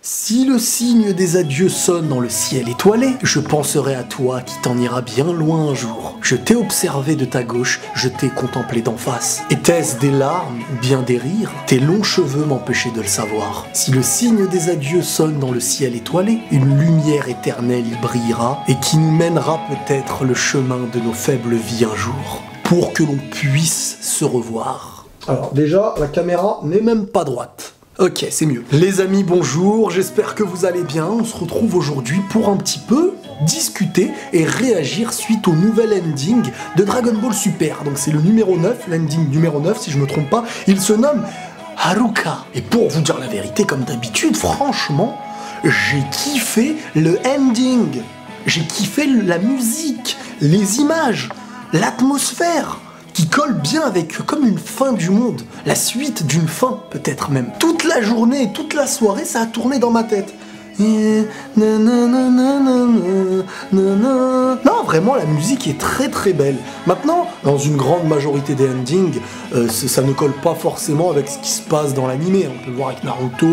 Si le signe des adieux sonne dans le ciel étoilé, je penserai à toi qui t'en ira bien loin un jour. Je t'ai observé de ta gauche, je t'ai contemplé d'en face. Était-ce des larmes ou bien des rires? Tes longs cheveux m'empêchaient de le savoir. Si le signe des adieux sonne dans le ciel étoilé, une lumière éternelle y brillera et qui nous mènera peut-être le chemin de nos faibles vies un jour, pour que l'on puisse se revoir. Alors déjà, la caméra n'est même pas droite. Ok, c'est mieux. Les amis, bonjour, j'espère que vous allez bien. On se retrouve aujourd'hui pour un petit peu discuter et réagir suite au nouvel ending de Dragon Ball Super. Donc c'est le numéro 9, l'ending numéro 9 si je me trompe pas. Il se nomme Haruka. Et pour vous dire la vérité, comme d'habitude, franchement, j'ai kiffé le ending. J'ai kiffé la musique, les images, l'atmosphère, qui colle bien avec comme une fin du monde, la suite d'une fin peut-être même. Toute la journée, toute la soirée, ça a tourné dans ma tête. Non, vraiment la musique est très très belle. Maintenant, dans une grande majorité des endings, ça ne colle pas forcément avec ce qui se passe dans l'animé. On peut le voir avec Naruto,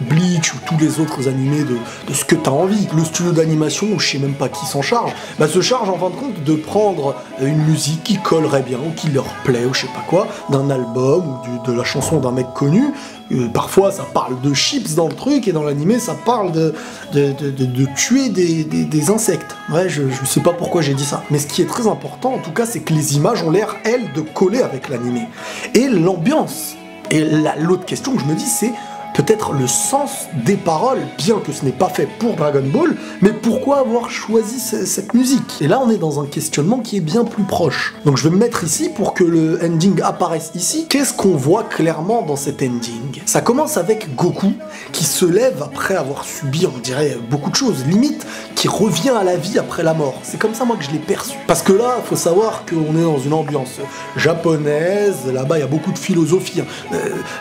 Bleach ou tous les autres animés de ce que tu as envie. Le studio d'animation, je sais même pas qui s'en charge, se charge en fin de compte de prendre une musique qui collerait bien ou qui leur plaît ou je sais pas quoi, d'un album ou de la chanson d'un mec connu. Parfois ça parle de chips dans le truc et dans l'animé ça parle de tuer des insectes. Ouais, je sais pas pourquoi j'ai dit ça. Mais ce qui est très important en tout cas c'est que les images ont l'air, elles, de coller avec l'animé. Et l'ambiance. Et l'autre question que je me dis c'est peut-être le sens des paroles, bien que ce n'est pas fait pour Dragon Ball, mais pourquoi avoir choisi cette musique? Et là, on est dans un questionnement qui est bien plus proche. Donc je vais me mettre ici pour que le ending apparaisse ici. Qu'est-ce qu'on voit clairement dans cet ending? Ça commence avec Goku, qui se lève après avoir subi, on dirait, beaucoup de choses, limite, qui revient à la vie après la mort. C'est comme ça, moi, que je l'ai perçu. Parce que là, il faut savoir qu'on est dans une ambiance japonaise, là-bas, il y a beaucoup de philosophie.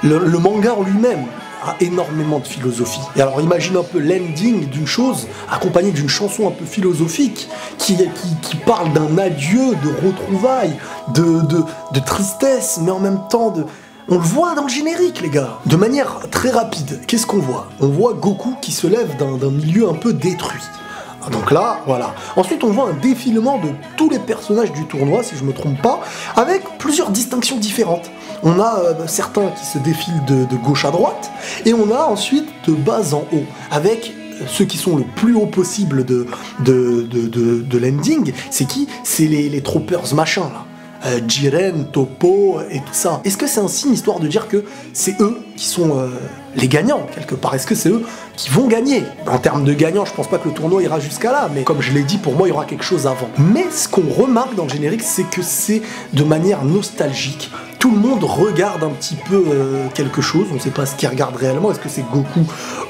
Le manga en lui-même a énormément de philosophie. Et alors imagine un peu l'ending d'une chose accompagné d'une chanson un peu philosophique qui parle d'un adieu, de retrouvailles, de tristesse, mais en même temps de... On le voit dans le générique, les gars. De manière très rapide, qu'est-ce qu'on voit? On voit Goku qui se lève d'un milieu un peu détruit. Donc là, voilà. Ensuite, on voit un défilement de tous les personnages du tournoi, si je me trompe pas, avec plusieurs distinctions différentes. On a certains qui se défilent de gauche à droite, et on a ensuite de bas en haut, avec ceux qui sont le plus haut possible de l'ending. C'est qui? C'est les troopers machin, là. Jiren, Toppo et tout ça. Est-ce que c'est un signe histoire de dire que c'est eux qui sont les gagnants quelque part? Est-ce que c'est eux qui vont gagner? En termes de gagnants, je pense pas que le tournoi ira jusqu'à là, mais comme je l'ai dit, pour moi il y aura quelque chose avant. Mais ce qu'on remarque dans le générique, c'est que c'est de manière nostalgique. Tout le monde regarde un petit peu quelque chose, on ne sait pas ce qu'il regarde réellement, est-ce que c'est Goku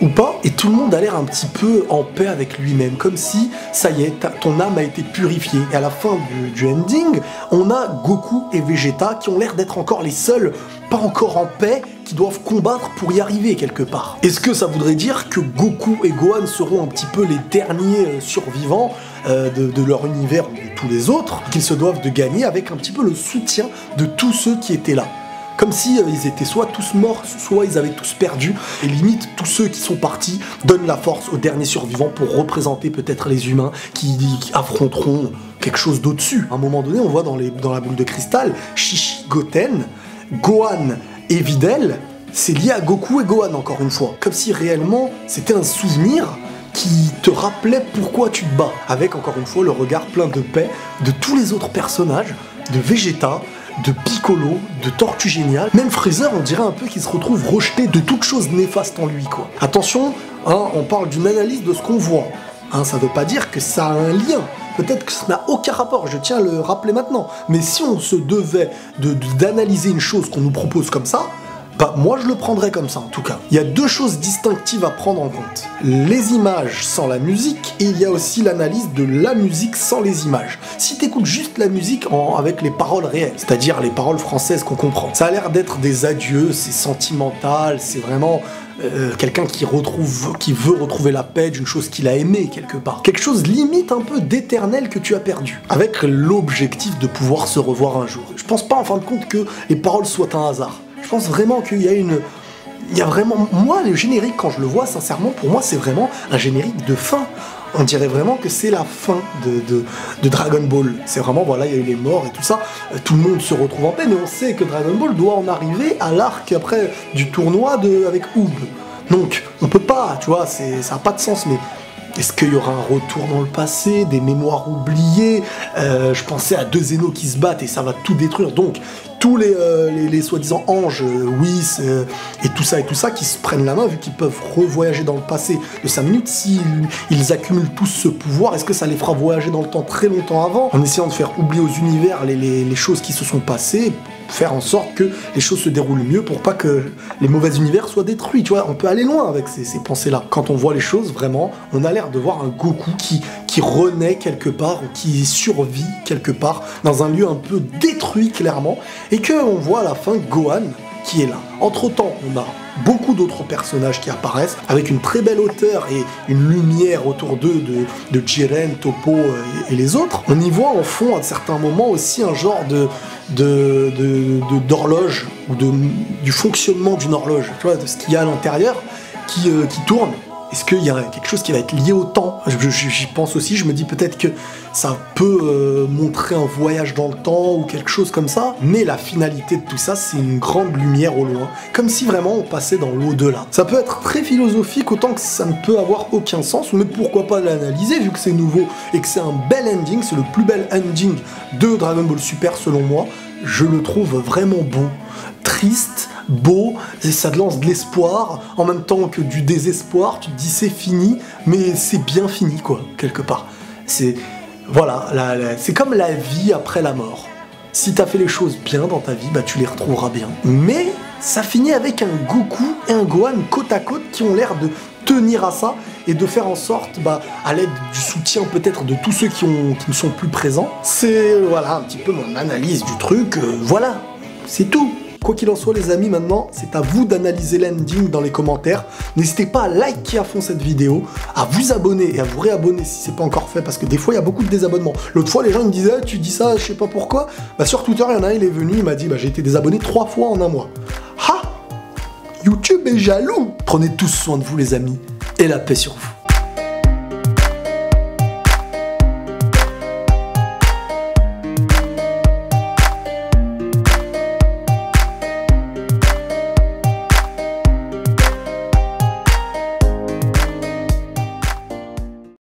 ou pas, et tout le monde a l'air un petit peu en paix avec lui-même, comme si, ça y est, ton âme a été purifiée. Et à la fin du ending, on a Goku et Vegeta qui ont l'air d'être encore les seuls, pas encore en paix, qui doivent combattre pour y arriver quelque part. Est-ce que ça voudrait dire que Goku et Gohan seront un petit peu les derniers survivants de leur univers ou de tous les autres, qu'ils se doivent de gagner avec un petit peu le soutien de tous ceux qui étaient là? Comme si ils étaient soit tous morts, soit ils avaient tous perdu, et limite tous ceux qui sont partis donnent la force aux derniers survivants pour représenter peut-être les humains qui affronteront quelque chose d'au-dessus. À un moment donné, on voit dans la boule de cristal, Shishi Goten, Gohan et Videl, c'est lié à Goku et Gohan encore une fois. Comme si réellement c'était un souvenir qui te rappelait pourquoi tu te bats. Avec encore une fois le regard plein de paix de tous les autres personnages, de Vegeta, de Piccolo, de Tortue Géniale. Même Freezer, on dirait un peu qu'il se retrouve rejeté de toute chose néfaste en lui, quoi. Attention, hein, on parle d'une analyse de ce qu'on voit. Hein, ça veut pas dire que ça a un lien. Peut-être que ça n'a aucun rapport, je tiens à le rappeler maintenant. Mais si on se devait d'analyser une chose qu'on nous propose comme ça, moi je le prendrais comme ça en tout cas. Il y a deux choses distinctives à prendre en compte. Les images sans la musique, et il y a aussi l'analyse de la musique sans les images. Si t'écoutes juste la musique avec les paroles réelles, c'est-à-dire les paroles françaises qu'on comprend, ça a l'air d'être des adieux, c'est sentimental, c'est vraiment... quelqu'un qui veut retrouver la paix d'une chose qu'il a aimée quelque part. Quelque chose limite un peu d'éternel que tu as perdu. Avec l'objectif de pouvoir se revoir un jour. Je pense pas en fin de compte que les paroles soient un hasard. Je pense vraiment qu'il y a il y a vraiment... Moi, le générique, quand je le vois, sincèrement, pour moi, c'est vraiment un générique de fin. On dirait vraiment que c'est la fin de Dragon Ball. C'est vraiment, voilà, il y a eu les morts et tout ça. Tout le monde se retrouve en paix, mais on sait que Dragon Ball doit en arriver à l'arc après du tournoi avec Oob. Donc, on peut pas, tu vois, ça n'a pas de sens, mais... Est-ce qu'il y aura un retour dans le passé, des mémoires oubliées? Je pensais à deux Zeno qui se battent et ça va tout détruire. Donc, tous les soi-disant anges, Whis et tout ça qui se prennent la main, vu qu'ils peuvent revoyager dans le passé de 5 minutes, s'ils accumulent tous ce pouvoir, est-ce que ça les fera voyager dans le temps très longtemps avant, en essayant de faire oublier aux univers les choses qui se sont passées, faire en sorte que les choses se déroulent mieux pour pas que les mauvais univers soient détruits, tu vois, on peut aller loin avec ces pensées-là. Quand on voit les choses, vraiment, on a l'air de voir un Goku qui renaît quelque part, ou qui survit quelque part, dans un lieu un peu détruit, clairement, et qu'on voit à la fin Gohan qui est là. Entre-temps, on a beaucoup d'autres personnages qui apparaissent, avec une très belle hauteur et une lumière autour d'eux, de Jiren, Toppo et les autres. On y voit en fond, à certains moments, aussi un genre d'horloge, ou du fonctionnement d'une horloge, tu vois, de ce qu'il y a à l'intérieur, qui tourne. Est-ce qu'il y a quelque chose qui va être lié au temps? J'y pense aussi, je me dis peut-être que ça peut montrer un voyage dans le temps ou quelque chose comme ça, mais la finalité de tout ça, c'est une grande lumière au loin, comme si vraiment on passait dans l'au-delà. Ça peut être très philosophique, autant que ça ne peut avoir aucun sens, mais pourquoi pas l'analyser, vu que c'est nouveau et que c'est un bel ending, c'est le plus bel ending de Dragon Ball Super selon moi. Je le trouve vraiment beau, triste, beau, et ça te lance de l'espoir, en même temps que du désespoir. Tu te dis c'est fini, mais c'est bien fini, quoi, quelque part. C'est... Voilà, c'est comme la vie après la mort. Si t'as fait les choses bien dans ta vie, bah tu les retrouveras bien. Mais ça finit avec un Goku et un Gohan côte à côte qui ont l'air de tenir à ça et de faire en sorte, bah, à l'aide du soutien peut-être de tous ceux qui ne sont plus présents. C'est, voilà, un petit peu mon analyse du truc. Voilà, c'est tout. Quoi qu'il en soit, les amis, maintenant, c'est à vous d'analyser l'ending dans les commentaires. N'hésitez pas à liker à fond cette vidéo, à vous abonner et à vous réabonner si c'est pas encore fait, parce que des fois, il y a beaucoup de désabonnements. L'autre fois, les gens ils me disaient « Tu dis ça, je sais pas pourquoi ». Bah, sur Twitter, il y en a un, il est venu, il m'a dit bah, « J'ai été désabonné 3 fois en un mois ». Ha! YouTube est jaloux! Prenez tous soin de vous, les amis, et la paix sur vous.